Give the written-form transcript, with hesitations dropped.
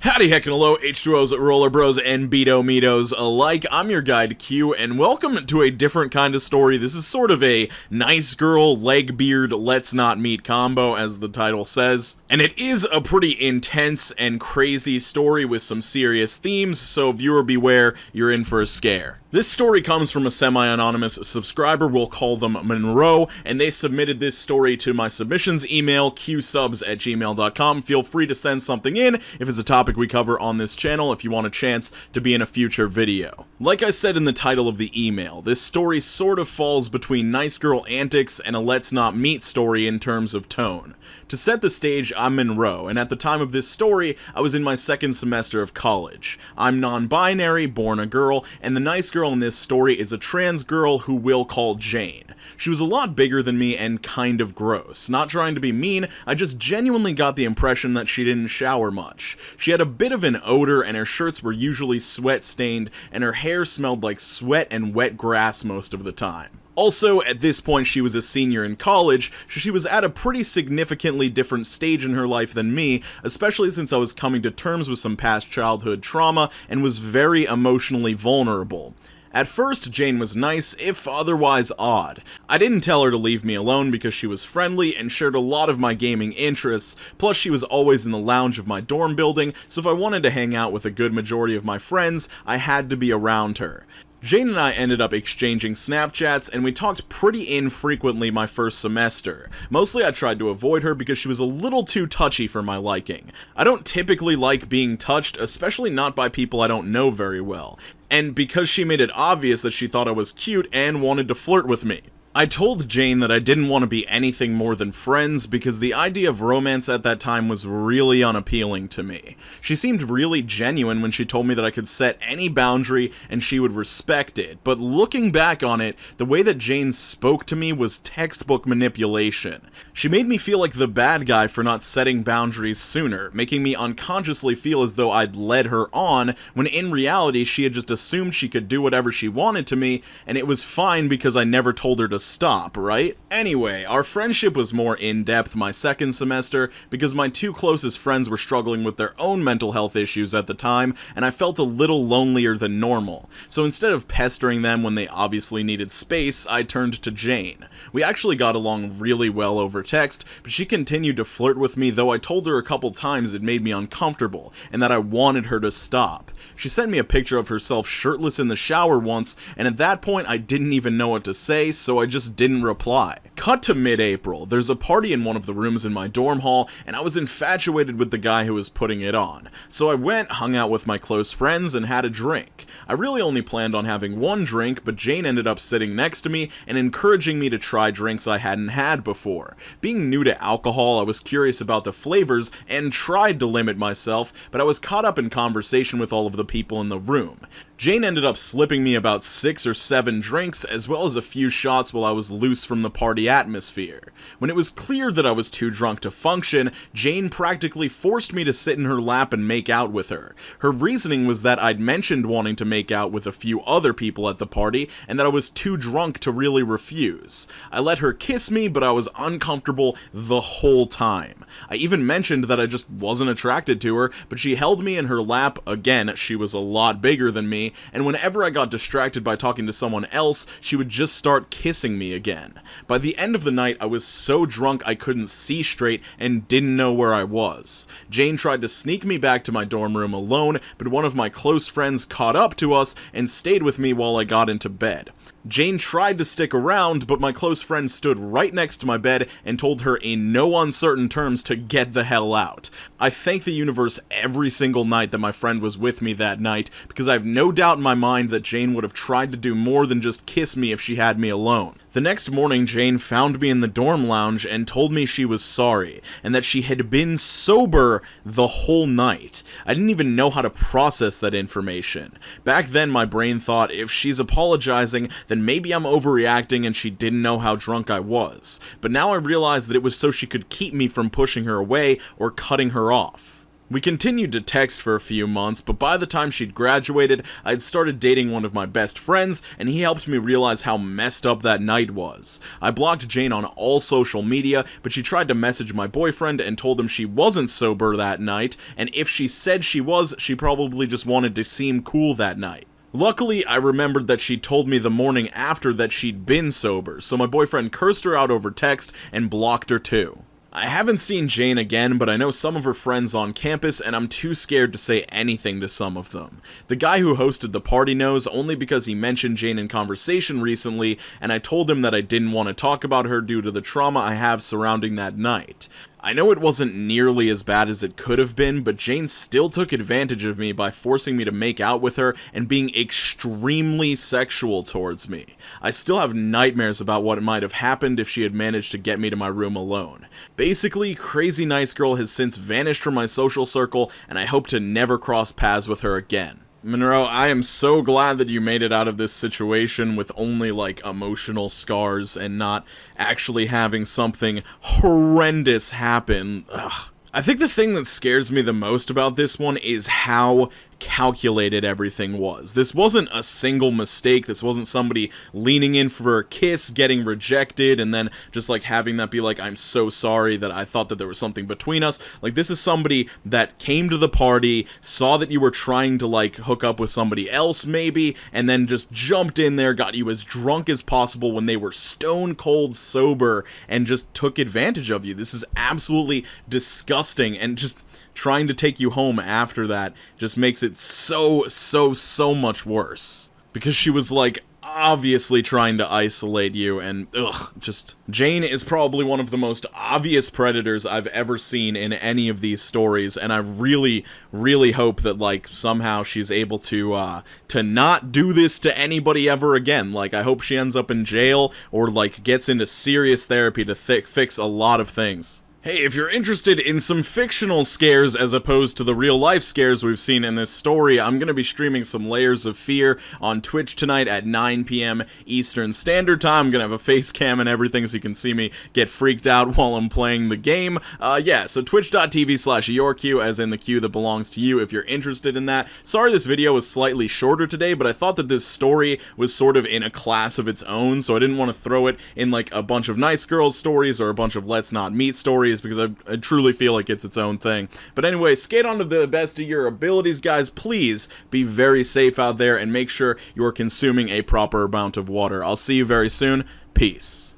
Howdy heck and hello, H2Os, Roller Bros, and Beto Meatos alike. I'm your guide Q, and welcome to a different kind of story. This is sort of a nice girl, Legbeard, let's not meet combo, as the title says. And it is a pretty intense and crazy story with some serious themes, so viewer beware, you're in for a scare. This story comes from a semi-anonymous subscriber, we'll call them Monroe, and they submitted this story to my submissions email, qsubs@gmail.com. Feel free to send something in if it's a topic we cover on this channel, if you want a chance to be in a future video. Like I said in the title of the email, this story sort of falls between nice girl antics and a let's not meet story in terms of tone. To set the stage, I'm Monroe, and at the time of this story, I was in my second semester of college. I'm non-binary, born a girl, and the nice girl in this story is a trans girl who we'll call Jane. She was a lot bigger than me and kind of gross. Not trying to be mean, I just genuinely got the impression that she didn't shower much. She had a bit of an odor, and her shirts were usually sweat-stained, and her hair smelled like sweat and wet grass most of the time. Also, at this point she was a senior in college, so she was at a pretty significantly different stage in her life than me, especially since I was coming to terms with some past childhood trauma and was very emotionally vulnerable. At first, Jane was nice, if otherwise odd. I didn't tell her to leave me alone because she was friendly and shared a lot of my gaming interests, plus she was always in the lounge of my dorm building, so if I wanted to hang out with a good majority of my friends, I had to be around her. Jane and I ended up exchanging Snapchats, and we talked pretty infrequently my first semester. Mostly I tried to avoid her because she was a little too touchy for my liking. I don't typically like being touched, especially not by people I don't know very well. And because she made it obvious that she thought I was cute and wanted to flirt with me. I told Jane that I didn't want to be anything more than friends because the idea of romance at that time was really unappealing to me. She seemed really genuine when she told me that I could set any boundary and she would respect it, but looking back on it, the way that Jane spoke to me was textbook manipulation. She made me feel like the bad guy for not setting boundaries sooner, making me unconsciously feel as though I'd led her on, when in reality she had just assumed she could do whatever she wanted to me, and it was fine because I never told her to stop, right? Anyway, our friendship was more in-depth my second semester because my two closest friends were struggling with their own mental health issues at the time, and I felt a little lonelier than normal. So instead of pestering them when they obviously needed space, I turned to Jane. We actually got along really well over text, but she continued to flirt with me, though I told her a couple times it made me uncomfortable, and that I wanted her to stop. She sent me a picture of herself shirtless in the shower once, and at that point I didn't even know what to say, so I just didn't reply. Cut to mid-April. There's a party in one of the rooms in my dorm hall, and I was infatuated with the guy who was putting it on. So I went, hung out with my close friends, and had a drink. I really only planned on having one drink, but Jane ended up sitting next to me and encouraging me to try drinks I hadn't had before. Being new to alcohol, I was curious about the flavors and tried to limit myself, but I was caught up in conversation with all of the people in the room. Jane ended up slipping me about 6 or 7 drinks, as well as a few shots while I was loose from the party atmosphere. When it was clear that I was too drunk to function, Jane practically forced me to sit in her lap and make out with her. Her reasoning was that I'd mentioned wanting to make out with a few other people at the party, and that I was too drunk to really refuse. I let her kiss me, but I was uncomfortable the whole time. I even mentioned that I just wasn't attracted to her, but she held me in her lap. Again, she was a lot bigger than me, and whenever I got distracted by talking to someone else, she would just start kissing me again. By the end of the night, I was so drunk I couldn't see straight and didn't know where I was. Jane tried to sneak me back to my dorm room alone, but one of my close friends caught up to us and stayed with me while I got into bed. Jane tried to stick around, but my close friend stood right next to my bed and told her in no uncertain terms to get the hell out. I thank the universe every single night that my friend was with me that night, because I have no doubt in my mind that Jane would have tried to do more than just kiss me if she had me alone. The next morning, Jane found me in the dorm lounge and told me she was sorry, and that she had been sober the whole night. I didn't even know how to process that information. Back then, my brain thought, if she's apologizing, then maybe I'm overreacting and she didn't know how drunk I was. But now I realize that it was so she could keep me from pushing her away or cutting her off. We continued to text for a few months, but by the time she'd graduated, I'd started dating one of my best friends, and he helped me realize how messed up that night was. I blocked Jane on all social media, but she tried to message my boyfriend and told him she wasn't sober that night, and if she said she was, she probably just wanted to seem cool that night. Luckily, I remembered that she told me the morning after that she'd been sober, so my boyfriend cursed her out over text and blocked her too. I haven't seen Jane again, but I know some of her friends on campus, and I'm too scared to say anything to some of them. The guy who hosted the party knows, only because he mentioned Jane in conversation recently, and I told him that I didn't want to talk about her due to the trauma I have surrounding that night. I know it wasn't nearly as bad as it could have been, but Jane still took advantage of me by forcing me to make out with her and being extremely sexual towards me. I still have nightmares about what might have happened if she had managed to get me to my room alone. Basically, Crazy Nice Girl has since vanished from my social circle, and I hope to never cross paths with her again. Monroe, I am so glad that you made it out of this situation with only, like, emotional scars and not actually having something horrendous happen. Ugh. I think the thing that scares me the most about this one is how calculated everything was. This wasn't a single mistake. This wasn't somebody leaning in for a kiss, getting rejected, and then just like having that be like, I'm so sorry that I thought that there was something between us. Like, this is somebody that came to the party, saw that you were trying to like hook up with somebody else maybe, and then just jumped in there, got you as drunk as possible when they were stone cold sober, and just took advantage of you. This is absolutely disgusting, and just trying to take you home after that just makes it so much worse. Because she was, like, obviously trying to isolate you, and, just... Jane is probably one of the most obvious predators I've ever seen in any of these stories, and I really hope that, like, somehow she's able to not do this to anybody ever again. Like, I hope she ends up in jail, or, like, gets into serious therapy to fix a lot of things. Hey, if you're interested in some fictional scares as opposed to the real-life scares we've seen in this story, I'm going to be streaming some Layers of Fear on Twitch tonight at 9 p.m. Eastern Standard Time. I'm going to have a face cam and everything so you can see me get freaked out while I'm playing the game. Yeah, so twitch.tv/yourqueue, as in the queue that belongs to you, if you're interested in that. Sorry this video was slightly shorter today, but I thought that this story was sort of in a class of its own, so I didn't want to throw it in like a bunch of Nice Girls stories or a bunch of Let's Not Meet stories, because I truly feel like it's its own thing. But anyway, skate on to the best of your abilities, guys. Please be very safe out there and make sure you're consuming a proper amount of water. I'll see you very soon. Peace.